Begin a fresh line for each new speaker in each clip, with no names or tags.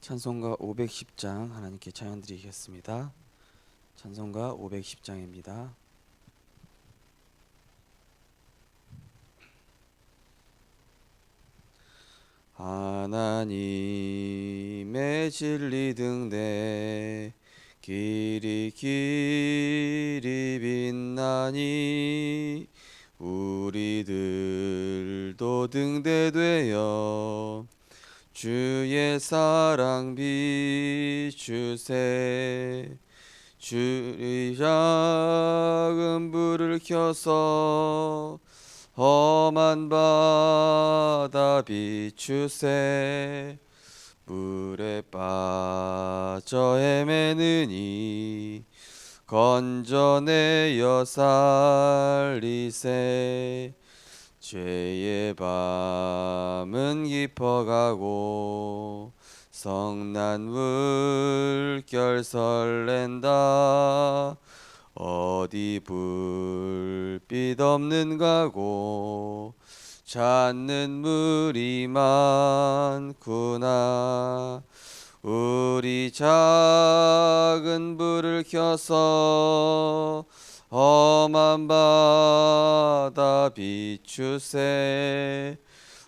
찬송가 510장 하나님께 찬양 드리겠습니다. 찬송가 510장입니다. 하나님의 진리 등 내 길이 빛나니 우리들도 등대되어 주의 사랑 비추세. 주의 작은 불을 켜서 험한 바다 비추세. 물에 빠져 헤매느니 건져내어 살리세. 죄의 밤은 깊어가고 성난 물결 설렌다. 어디 불빛 없는 가고 찾는 물이 많구나. 우리 작은 불을 켜서 험한 바다 비추세.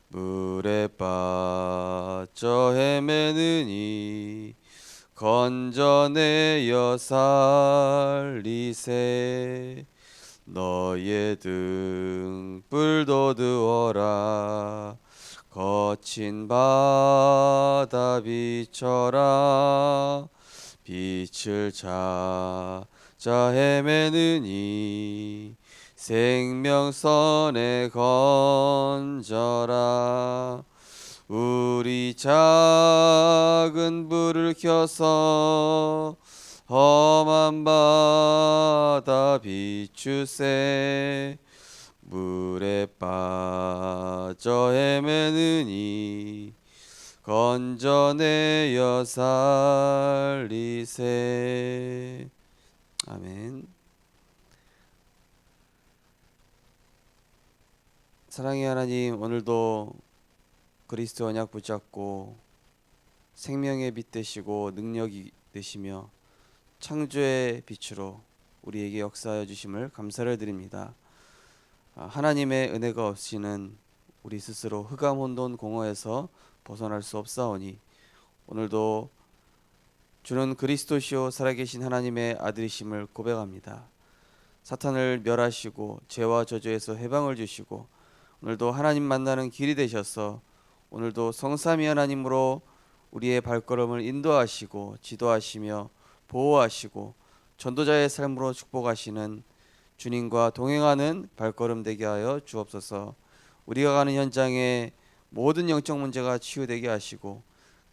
물에 빠져 헤매느니 건져내어 살리세. 너의 등불도 두어라. 거친 바다 비춰라. 빛을 찾아 헤매느니 생명선에 건져라. 우리 작은 불을 켜서 험한 바다 비추세. 물에 빠져 헤매느니 건져내어 살리세. 아멘. 사랑의 하나님, 오늘도 그리스도 언약 붙잡고 생명의 빛 되시고 능력이 되시며 창조의 빛으로 우리에게 역사하여 주심을 감사를 드립니다. 하나님의 은혜가 없이는 우리 스스로 흑암 혼돈 공허에서 벗어날 수 없사오니 오늘도 주는 그리스도시요 살아계신 하나님의 아들이심을 고백합니다. 사탄을 멸하시고 죄와 저주에서 해방을 주시고 오늘도 하나님 만나는 길이 되셔서 오늘도 성삼위 하나님으로 우리의 발걸음을 인도하시고 지도하시며 보호하시고 전도자의 삶으로 축복하시는 주님과 동행하는 발걸음 되게 하여 주옵소서. 우리가 가는 현장에 모든 영적 문제가 치유되게 하시고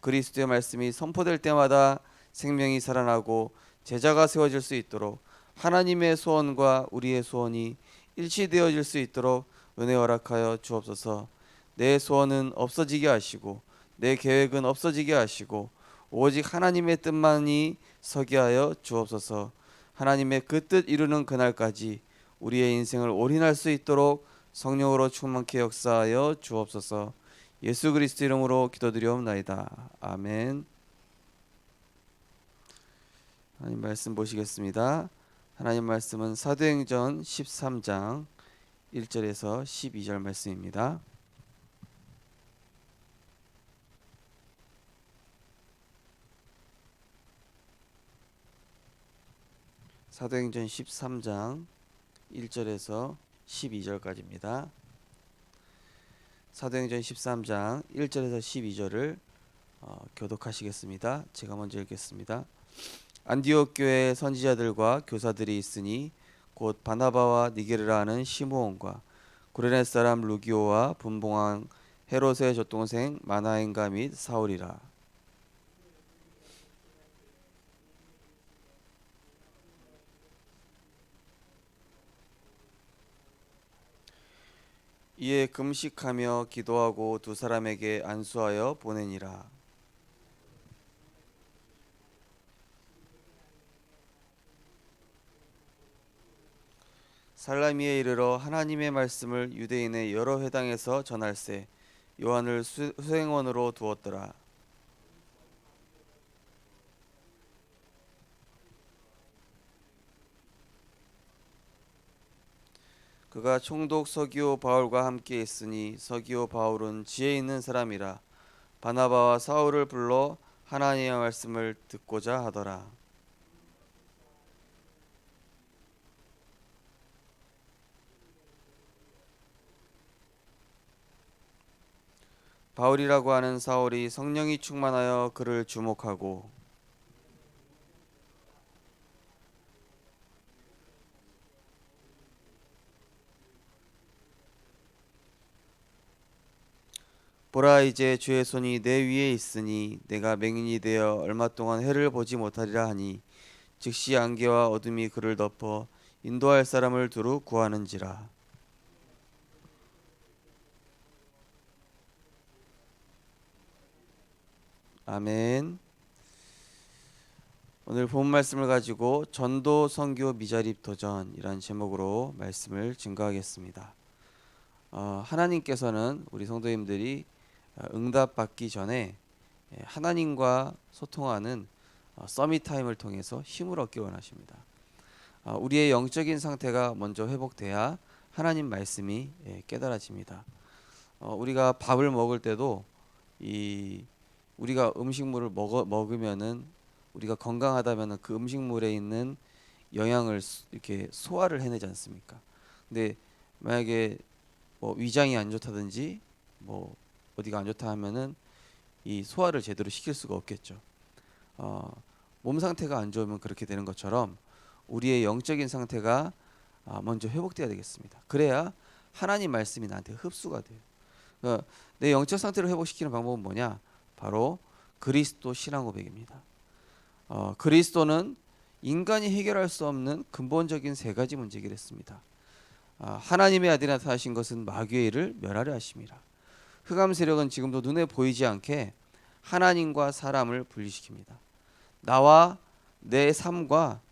그리스도의 말씀이 선포될 때마다 생명이 살아나고 제자가 세워질 수 있도록 하나님의 소원과 우리의 소원이 일치되어질 수 있도록 은혜 허락하여 주옵소서. 내 소원은 없어지게 하시고 내 계획은 없어지게 하시고 오직 하나님의 뜻만이 서게 하여 주옵소서. 하나님의 그 뜻 이루는 그날까지 우리의 인생을 올인할 수 있도록 성령으로 충만케 역사하여 주옵소서. 예수 그리스도 이름으로 기도드리옵나이다. 아멘. 하나님 말씀 보시겠습니다. 하나님 말씀은 사도행전 13장 1절에서 12절 말씀입니다. 사도행전 13장 1절에서 12절까지입니다. 사도행전 13장 1절에서 12절을 교독하시겠습니다. 제가 먼저 읽겠습니다. 안디옥 교회에 선지자들과 교사들이 있으니 곧 바나바와 니게르라 하는 시므온과 구레네 사람 루기오와 분봉왕 헤롯의 젖동생 마나엔가 및 사울이라. 이에 금식하며 기도하고 두 사람에게 안수하여 보내니라. 살라미에 이르러 하나님의 말씀을 유대인의 여러 회당에서 전할세 요한을 수행원으로 두었더라. 그가 총독 서기오 바울과 함께 있으니 서기오 바울은 지혜 있는 사람이라 바나바와 사울을 불러 하나님의 말씀을 듣고자 하더라. 바울이라고 하는 사울이 성령이 충만하여 그를 주목하고 보라 이제 주의 손이 내 위에 있으니 내가 맹인이 되어 얼마 동안 해를 보지 못하리라 하니 즉시 안개와 어둠이 그를 덮어 인도할 사람을 두루 구하는지라. 아멘. 오늘 본 말씀을 가지고 전도 선교 미자립 도전이라는 제목으로 말씀을 증거하겠습니다. 하나님께서는 우리 성도님들이 응답받기 전에 하나님과 소통하는 서밋 타임을 통해서 힘을 얻기 원하십니다. 우리의 영적인 상태가 먼저 회복돼야 하나님 말씀이 깨달아집니다. 우리가 밥을 먹을 때도 우리가 음식물을 먹으면은 우리가 건강하다면은 그 음식물에 있는 영양을 이렇게 소화를 해내지 않습니까? 근데 만약에 뭐 위장이 안 좋다든지 뭐 어디가 안 좋다 하면은 이 소화를 제대로 시킬 수가 없겠죠. 어, 몸 상태가 안 좋으면 그렇게 되는 것처럼 우리의 영적인 상태가 먼저 회복돼야 되겠습니다. 그래야 하나님 말씀이 나한테 흡수가 돼요. 내 영적 상태를 회복시키는 방법은 뭐냐? 바로 그리스도 신앙 고백입니다. 그리스도는 인간이 해결할 수 없는 근본적인 세 가지 문제를 했습니다. 하나님의 아들이 나타나신 것은 마귀의 일을 멸하려 하심이라. 흑암 세력은 지금도 눈에 보이지 않게 하나님과 사람을 분리시킵니다. 나와 내 삶과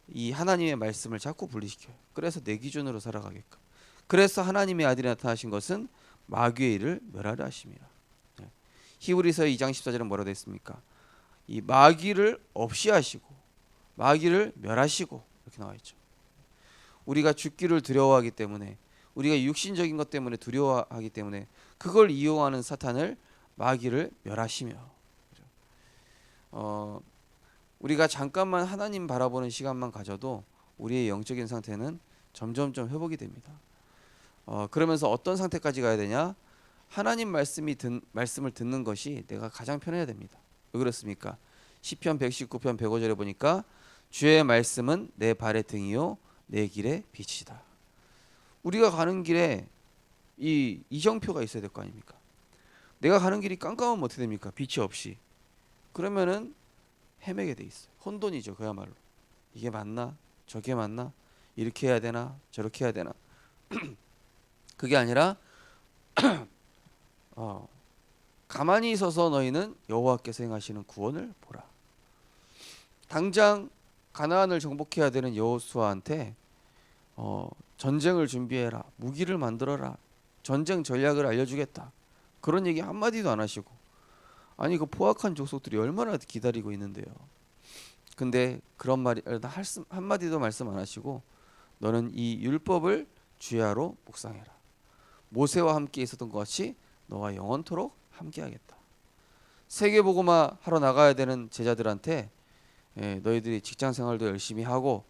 이 하나님의 말씀을 자꾸 분리시켜요. 그래서 내 기준으로 살아가게끔. 그래서 하나님의 아들이 나타나신 것은 마귀의 일을 멸하려 하심이라. 히브리서 2장 14절은 뭐라고 했습니까? 이 마귀를 없이 하시고 마귀를 멸하시고 이렇게 나와 있죠. 우리가 죽기를 두려워하기 때문에 우리가 육신적인 것 때문에 두려워하기 때문에 그걸 이용하는 사탄을 마귀를 멸하시며 우리가 잠깐만 하나님 바라보는 시간만 가져도 우리의 영적인 상태는 점점점 회복이 됩니다. 그러면서 어떤 상태까지 가야 되냐? 하나님 말씀을 듣는 것이 내가 가장 편해야 됩니다. 왜 그렇습니까? 시편 119편 105절에 보니까 주의 말씀은 내 발의 등이요 내 길의 빛이다. 우리가 가는 길에 이 이정표가 있어야 될 거 아닙니까? 내가 가는 길이 깜깜하면 어떻게 됩니까? 빛이 없이. 그러면은 헤매게 돼 있어요. 혼돈이죠, 그야말로. 이게 맞나? 저게 맞나? 이렇게 해야 되나? 저렇게 해야 되나? 그게 아니라 가만히 있어서 너희는 여호와께서 행하시는 구원을 보라. 당장 가나안을 정복해야 되는 여호수아한테 전쟁을 준비해라, 무기를 만들어라, 전쟁 전략을 알려주겠다, 그런 얘기 한마디도 안 하시고, 아니 그 포악한 족속들이 얼마나 기다리고 있는데요. 근데 그런 말이 한마디도 말씀 안 하시고 너는 이 율법을 주야로 묵상해라. 모세와 함께 있었던 것 같이 너와 영원토록 함께하겠다. 세계복음화 하러 나가야 되는 제자들한테 너희들이 직장생활도 열심히 하고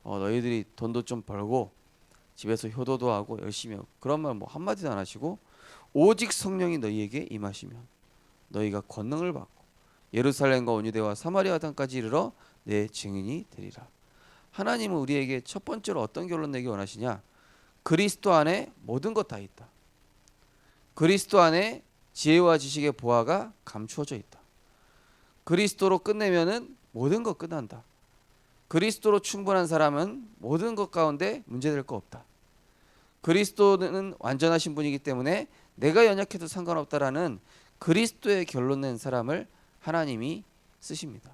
너희들이 돈도 좀 벌고 집에서 효도도 하고 열심히 하고, 그런 말 뭐 한마디도 안 하시고 오직 성령이 너희에게 임하시면 너희가 권능을 받고 예루살렘과 온유대와 사마리아 땅까지 이르러 내 증인이 되리라. 하나님은 우리에게 첫 번째로 어떤 결론 내기 원하시냐? 그리스도 안에 모든 것 다 있다. 그리스도 안에 지혜와 지식의 보화가 감추어져 있다. 그리스도로 끝내면은 모든 것 끝난다. 그리스도로 충분한 사람은 모든 것 가운데 문제될 거 없다. 그리스도는 완전하신 분이기 때문에 내가 연약해도 상관없다라는 그리스도의 결론 낸 사람을 하나님이 쓰십니다.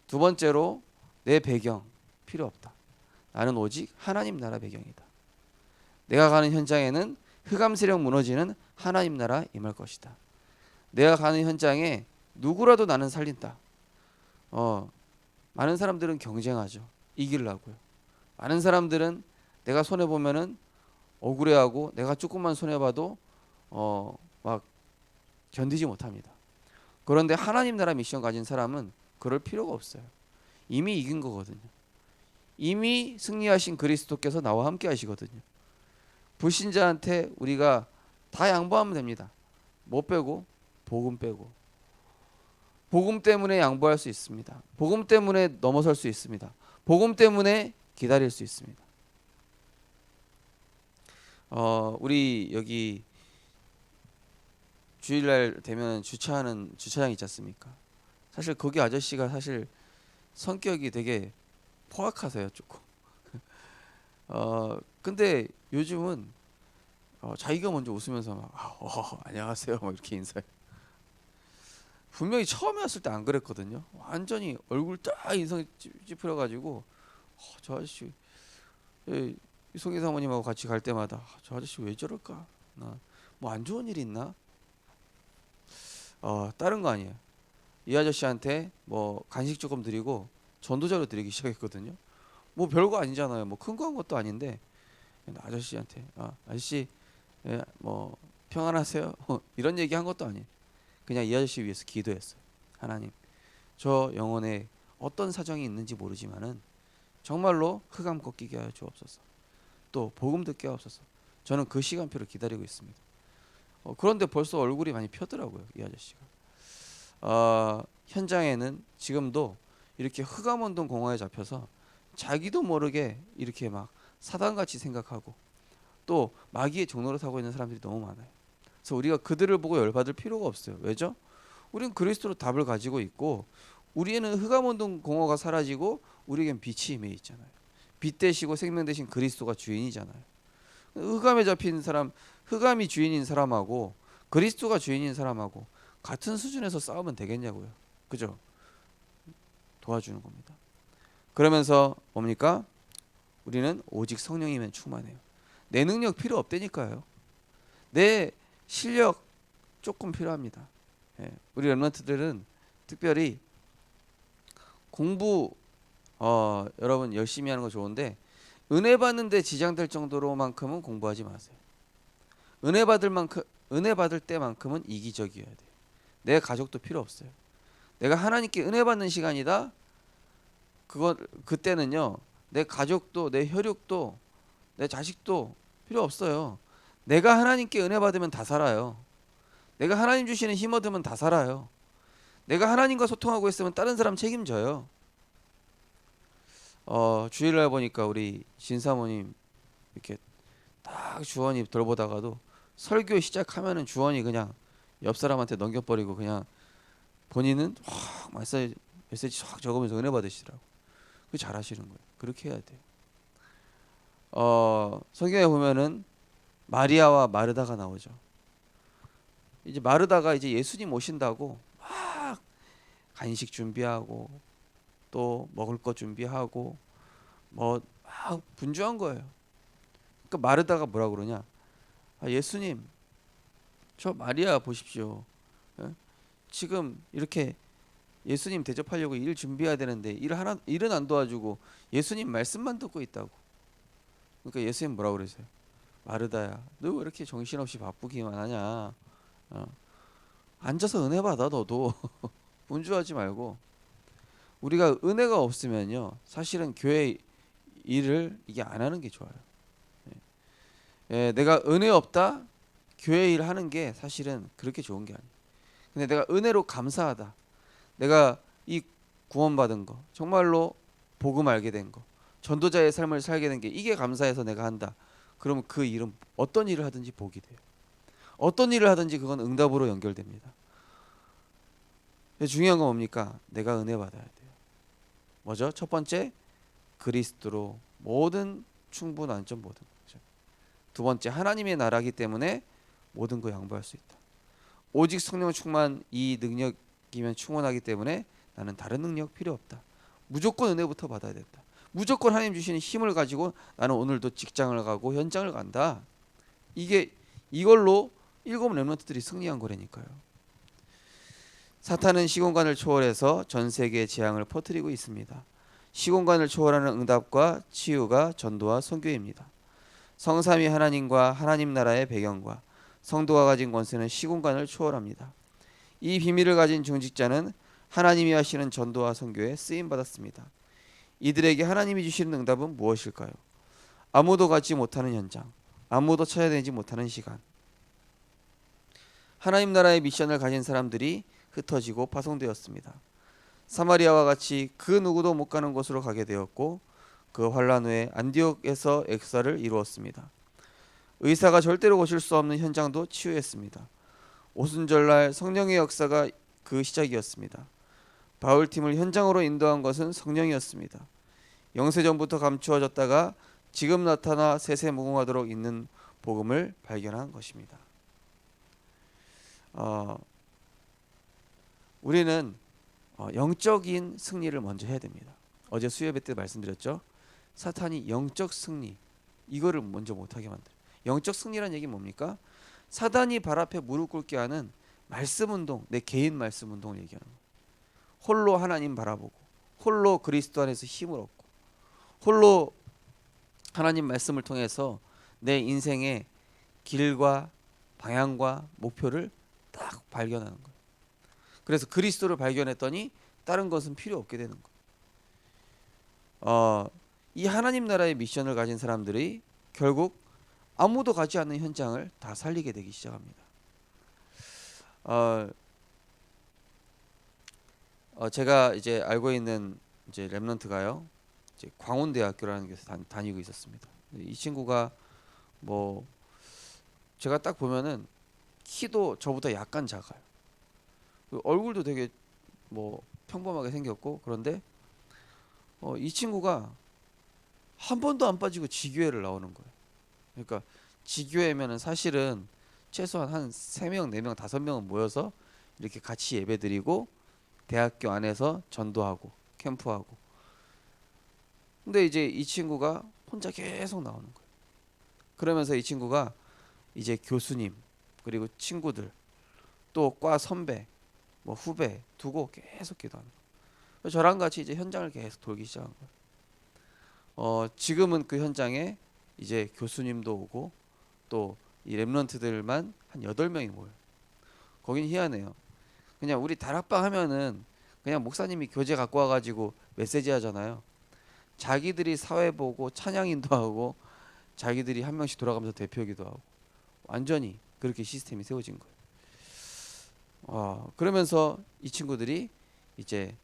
두 번째로 내 배경 필요 없다. 나는 오직 하나님 나라 배경이다. 내가 가는 현장에는 흑암 세력 무너지는 하나님 나라 임할 것이다. 내가 가는 현장에 누구라도 나는 살린다. 많은 사람들은 경쟁하죠. 이기려고요. 많은 사람들은 내가 손해 보면은 억울해하고 내가 조금만 손해 봐도 막 견디지 못합니다. 그런데 하나님 나라 미션 가진 사람은 그럴 필요가 없어요. 이미 이긴 거거든요. 이미 승리하신 그리스도께서 나와 함께 하시거든요. 불신자한테 우리가 다 양보하면 됩니다. 뭐 빼고? 복음 빼고. 복음 때문에 양보할 수 있습니다. 복음 때문에 넘어설 수 있습니다. 복음 때문에 기다릴 수 있습니다. 우리 여기 주일날 되면 주차하는 주차장 있지 않습니까? 사실 거기 아저씨가 사실 성격이 되게 포악하세요, 조금. 근데 요즘은 자기가 먼저 웃으면서 막 안녕하세요 막 이렇게 인사해. 분명히 처음에 왔을 때 안 그랬거든요. 완전히 얼굴 딱 인상이 찌푸려가지고 저 아저씨 이송희 사모님하고 같이 갈 때마다 저 아저씨 왜 저럴까? 나 뭐 안 좋은 일 있나? 다른 거 아니에요. 이 아저씨한테 뭐 간식 조금 드리고 전도자료 드리기 시작했거든요. 뭐 별거 아니잖아요. 뭐 큰 거 한 것도 아닌데 아저씨한테 아저씨 뭐 평안하세요? 이런 얘기 한 것도 아니에요. 그냥 이 아저씨 위해서 기도했어요. 하나님, 저 영혼에 어떤 사정이 있는지 모르지만은 정말로 흑암 꺾이게 하여 주옵소서. 또 복음 듣게 하옵소서. 저는 그 시간표를 기다리고 있습니다. 그런데 벌써 얼굴이 많이 펴더라고요, 이 아저씨가. 현장에는 지금도 이렇게 흑암운동 공화에 잡혀서 자기도 모르게 이렇게 막 사단같이 생각하고 또 마귀의 종로를 타고 있는 사람들이 너무 많아요. 그래서 우리가 그들을 보고 열받을 필요가 없어요. 왜죠? 우리는 그리스도로 답을 가지고 있고 우리에는 흑암운동 공허가 사라지고 우리에겐 빛이 임해 있잖아요. 빛 되시고 생명 되신 그리스도가 주인이잖아요. 흑암에 잡힌 사람, 흑암이 주인인 사람하고 그리스도가 주인인 사람하고 같은 수준에서 싸우면 되겠냐고요. 그죠? 도와주는 겁니다. 그러면서 뭡니까? 우리는 오직 성령이면 충만해요. 내 능력 필요 없다니까요. 내 실력 조금 필요합니다. 우리 렘넌트들은 특별히 공부 여러분 열심히 하는 거 좋은데 은혜 받는데 지장될 정도로만큼은 공부하지 마세요. 은혜 받을 때만큼은 이기적이어야 돼요. 내 가족도 필요 없어요. 내가 하나님께 은혜 받는 시간이다. 그때는요. 내 가족도 내 혈육도 내 자식도 필요 없어요. 내가 하나님께 은혜 받으면 다 살아요. 내가 하나님 주시는 힘 얻으면 다 살아요. 내가 하나님과 소통하고 있으면 다른 사람 책임져요. 주일날 보니까 우리 진사모님 이렇게 딱 주원이 돌보다가도 설교 시작하면은 주원이 그냥 옆 사람한테 넘겨버리고 그냥 본인은 확 메시지 확 적으면서 은혜 받으시더라고. 그 잘하시는 거예요. 그렇게 해야 돼요. 성경에 보면은 마리아와 마르다가 나오죠. 이제 마르다가 이제 예수님 오신다고 막 간식 준비하고 또 먹을 거 준비하고 뭐 막 분주한 거예요. 그러니까 마르다가 뭐라 그러냐? 예수님, 저 마리아 보십시오. 지금 이렇게 예수님 대접하려고 일 준비해야 되는데 일은 안 도와주고 예수님 말씀만 듣고 있다고. 그러니까 예수님 뭐라 그러세요? 마르다야, 너 왜 이렇게 정신없이 바쁘기만 하냐? 앉아서 은혜 받아 너도. 분주하지 말고. 우리가 은혜가 없으면요, 사실은 교회 일을 이게 안 하는 게 좋아요. 내가 은혜 없다, 교회 일 하는 게 사실은 그렇게 좋은 게 아니에요. 근데 내가 은혜로 감사하다. 내가 이 구원받은 거, 정말로 복음 알게 된 거, 전도자의 삶을 살게 된 게 이게 감사해서 내가 한다. 그러면 그 일은 어떤 일을 하든지 복이 돼요. 어떤 일을 하든지 그건 응답으로 연결됩니다. 중요한 건 뭡니까? 내가 은혜 받아야 돼요. 뭐죠? 첫 번째, 그리스도로 모든 충분한 점 모든 거죠. 두 번째, 하나님의 나라이기 때문에 모든 거 양보할 수 있다. 오직 성령 충만, 이 능력이면 충분하기 때문에 나는 다른 능력 필요 없다. 무조건 은혜부터 받아야 된다. 무조건 하나님 주시는 힘을 가지고 나는 오늘도 직장을 가고 현장을 간다. 이걸로 일곱 렘넌트들이 승리한 거라니까요. 사탄은 시공간을 초월해서 전 세계에 재앙을 퍼뜨리고 있습니다. 시공간을 초월하는 응답과 치유가 전도와 선교입니다. 성삼위 하나님과 하나님 나라의 배경과 성도가 가진 권세는 시공간을 초월합니다. 이 비밀을 가진 중직자는 하나님이 하시는 전도와 선교에 쓰임 받았습니다. 이들에게 하나님이 주시는 응답은 무엇일까요? 아무도 갖지 못하는 현장, 아무도 찾아내지 못하는 시간. 하나님 나라의 미션을 가진 사람들이 흩어지고 파송되었습니다. 사마리아와 같이 그 누구도 못 가는 곳으로 가게 되었고 그 환란 후에 안디옥에서 역사를 이루었습니다. 의사가 절대로 고칠 수 없는 현장도 치유했습니다. 오순절날 성령의 역사가 그 시작이었습니다. 바울팀을 현장으로 인도한 것은 성령이었습니다. 영세전부터 감추어졌다가 지금 나타나 세세무궁하도록 있는 복음을 발견한 것입니다. 우리는 영적인 승리를 먼저 해야 됩니다. 어제 수요예배 때 말씀드렸죠. 사탄이 영적 승리 이거를 먼저 못하게 만들어요. 영적 승리란 얘기는 뭡니까? 사단이 발 앞에 무릎 꿇게 하는 말씀 운동, 내 개인 말씀 운동을 얘기하는 거예요. 홀로 하나님 바라보고 홀로 그리스도 안에서 힘을 얻고 홀로 하나님 말씀을 통해서 내 인생의 길과 방향과 목표를 딱 발견하는 거예요. 그래서 그리스도를 발견했더니 다른 것은 필요 없게 되는 거예요. 이 하나님 나라의 미션을 가진 사람들이 결국 아무도 가지 않는 현장을 다 살리게 되기 시작합니다. 제가 이제 알고 있는 이제 렘넌트가요, 이제 광운대학교라는 곳에 다니고 있었습니다. 이 친구가 뭐 제가 딱 보면은 키도 저보다 약간 작아요. 얼굴도 되게 뭐 평범하게 생겼고, 그런데 이 친구가 한 번도 안 빠지고 지교회를 나오는 거예요. 그러니까 지교회면은 사실은 최소한 한 3명, 4명, 5명은 모여서 이렇게 같이 예배드리고 대학교 안에서 전도하고 캠프하고. 근데 이제 이 친구가 혼자 계속 나오는 거예요. 그러면서 이 친구가 이제 교수님 그리고 친구들 또 과 선배 뭐 후배 두고 계속 기도하는 거예요. 저랑 같이 이제 현장을 계속 돌기 시작한 거예요. 지금은 그 현장에 이제 교수님도 오고 또 이 렘넌트들만 한 8명이 모여요. 거긴 희한해요. 그냥 우리 다락방 하면은 그냥 목사님이 교재 갖고 와가지고 메시지 하잖아요. 자기들이 사회 보고 찬양 인도하고 자기들이 한 명씩 돌아가면서 대표기도 하고 완전히 그렇게 시스템이 세워진 거예요. 그러면서 이 친구들이 이제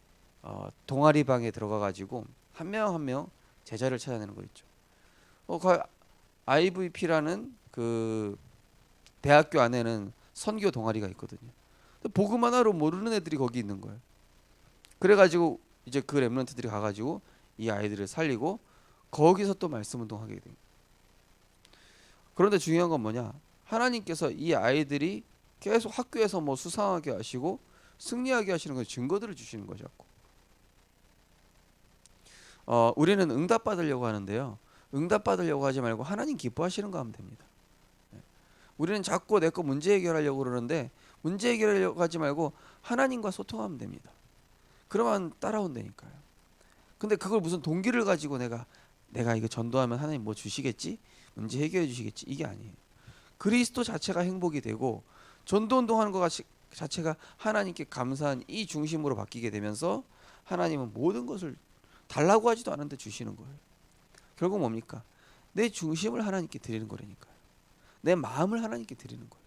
동아리 방에 들어가가지고 한 명 한 명 제자를 찾아내는 거 있죠. 그 IVP라는 그 대학교 안에는 선교 동아리가 있거든요. 복음 하나로 모르는 애들이 거기 있는 거예요. 그래가지고 이제 그 렘넌트들이 가가지고 이 아이들을 살리고 거기서 또 말씀 운동하게 돼요. 그런데 중요한 건 뭐냐? 하나님께서 이 아이들이 계속 학교에서 뭐 수상하게 하시고 승리하게 하시는 거 증거들을 주시는 거죠. 우리는 응답 받으려고 하는데요. 응답 받으려고 하지 말고 하나님 기뻐하시는 거 하면 됩니다. 우리는 자꾸 내 거 문제 해결하려고 그러는데 문제 해결하려고 하지 말고 하나님과 소통하면 됩니다. 그러면 따라온다니까요. 근데 그걸 무슨 동기를 가지고 내가 이거 전도하면 하나님 뭐 주시겠지? 문제 해결해 주시겠지? 이게 아니에요. 그리스도 자체가 행복이 되고 전도 운동하는 것 자체가 하나님께 감사한 이 중심으로 바뀌게 되면서 하나님은 모든 것을 달라고 하지도 않은데 주시는 거예요. 결국 뭡니까? 내 중심을 하나님께 드리는 거라니까요. 내 마음을 하나님께 드리는 거예요.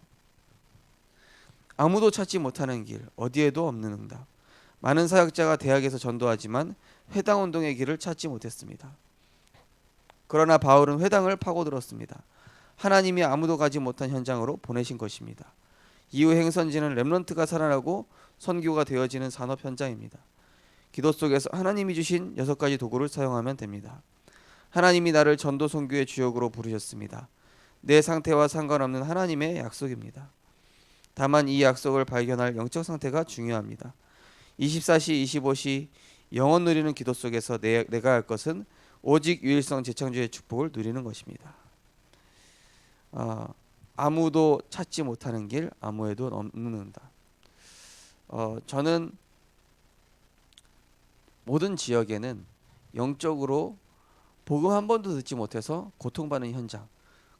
아무도 찾지 못하는 길, 어디에도 없는 응답. 많은 사역자가 대학에서 전도하지만 회당 운동의 길을 찾지 못했습니다. 그러나 바울은 회당을 파고들었습니다. 하나님이 아무도 가지 못한 현장으로 보내신 것입니다. 이후 행선지는 렘넌트가 살아나고 선교가 되어지는 산업 현장입니다. 기도 속에서 하나님이 주신 6가지 도구를 사용하면 됩니다. 하나님이 나를 전도 선교의 주역으로 부르셨습니다. 내 상태와 상관없는 하나님의 약속입니다. 다만 이 약속을 발견할 영적 상태가 중요합니다. 24시 25시 영원 누리는 기도 속에서 내가 할 것은 오직 유일성 재창조의 축복을 누리는 것입니다. 아무도 찾지 못하는 길, 아무에도 없는 응답. 저는 모든 지역에는 영적으로 복음 한 번도 듣지 못해서 고통받는 현장,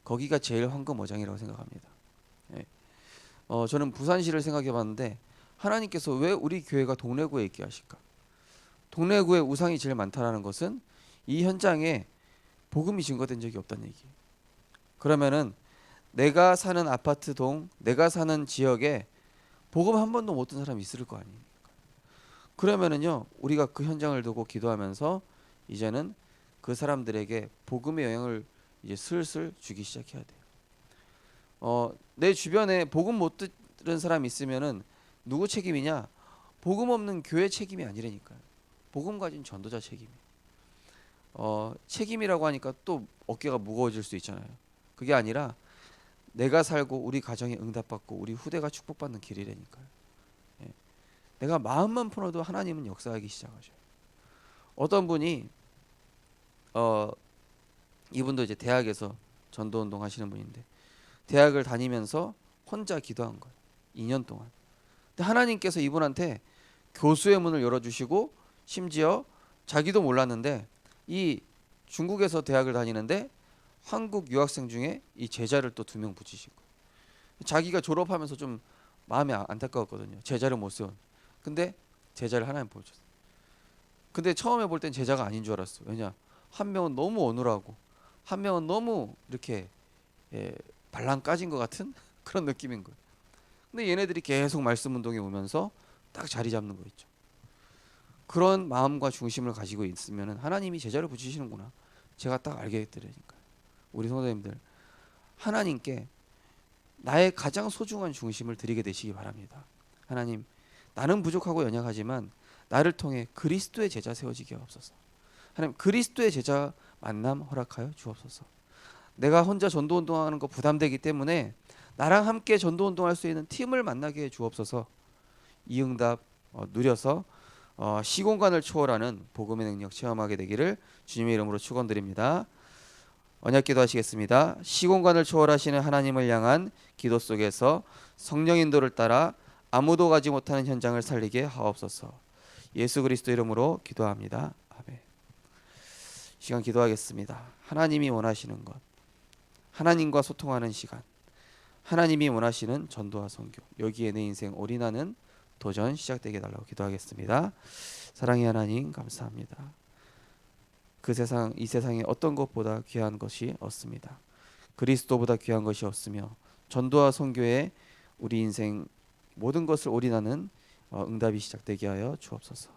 거기가 제일 황금어장이라고 생각합니다. 예. 저는 부산시를 생각해봤는데 하나님께서 왜 우리 교회가 동래구에 있게 하실까? 동래구에 우상이 제일 많다라는 것은 이 현장에 복음이 증거된 적이 없다는 얘기예요. 그러면은 내가 사는 아파트 동, 내가 사는 지역에 복음 한 번도 못 듣는 사람이 있을 거 아니에요. 그러면은요, 우리가 그 현장을 두고 기도하면서 이제는 그 사람들에게 복음의 영향을 이제 슬슬 주기 시작해야 돼요. 내 주변에 복음 못 들은 사람 있으면은 누구 책임이냐? 복음 없는 교회 책임이 아니라니까요. 복음 가진 전도자 책임이. 책임이라고 하니까 또 어깨가 무거워질 수 있잖아요. 그게 아니라 내가 살고 우리 가정에 응답받고 우리 후대가 축복받는 길이라니까요. 예. 내가 마음만 풀어도 하나님은 역사하기 시작하셔요. 어떤 분이 이분도 이제 대학에서 전도운동 하시는 분인데 대학을 다니면서 혼자 기도한 거예요. 2년 동안. 근데 하나님께서 이분한테 교수의 문을 열어주시고 심지어 자기도 몰랐는데 이 중국에서 대학을 다니는데 한국 유학생 중에 이 제자를 또 2명 붙이신 거예요. 자기가 졸업하면서 좀 마음이 안타까웠거든요. 제자를 못 세운. 근데 제자를 하나님 보여줬어요. 근데 처음에 볼 땐 제자가 아닌 줄 알았어. 왜냐? 한 명은 너무 어눌하고 한 명은 너무 이렇게 발랑 까진 것 같은 그런 느낌인 거예요. 근데 얘네들이 계속 말씀 운동에 오면서 딱 자리 잡는 거 있죠. 그런 마음과 중심을 가지고 있으면 하나님이 제자를 붙이시는구나. 제가 딱 알게 되니까. 우리 성도님들 하나님께 나의 가장 소중한 중심을 드리게 되시기 바랍니다. 하나님, 나는 부족하고 연약하지만 나를 통해 그리스도의 제자 세워지게 하옵소서. 하나님, 그리스도의 제자 만남 허락하여 주옵소서. 내가 혼자 전도 운동하는 거 부담되기 때문에 나랑 함께 전도 운동할 수 있는 팀을 만나게 해 주옵소서. 이 응답 누려서 시공간을 초월하는 복음의 능력 체험하게 되기를 주님의 이름으로 축원드립니다. 언약 기도하시겠습니다. 시공간을 초월하시는 하나님을 향한 기도 속에서 성령 인도를 따라 아무도 가지 못하는 현장을 살리게 하옵소서. 예수 그리스도 이름으로 기도합니다. 아멘. 시간 기도하겠습니다. 하나님이 원하시는 것, 하나님과 소통하는 시간, 하나님이 원하시는 전도와 선교, 여기에 내 인생 올인하는 도전 시작되게 달라고 기도하겠습니다. 사랑의 하나님 감사합니다. 이 세상에 어떤 것보다 귀한 것이 없습니다. 그리스도보다 귀한 것이 없으며 전도와 선교에 우리 인생 모든 것을 올인하는 응답이 시작되게 하여 주옵소서.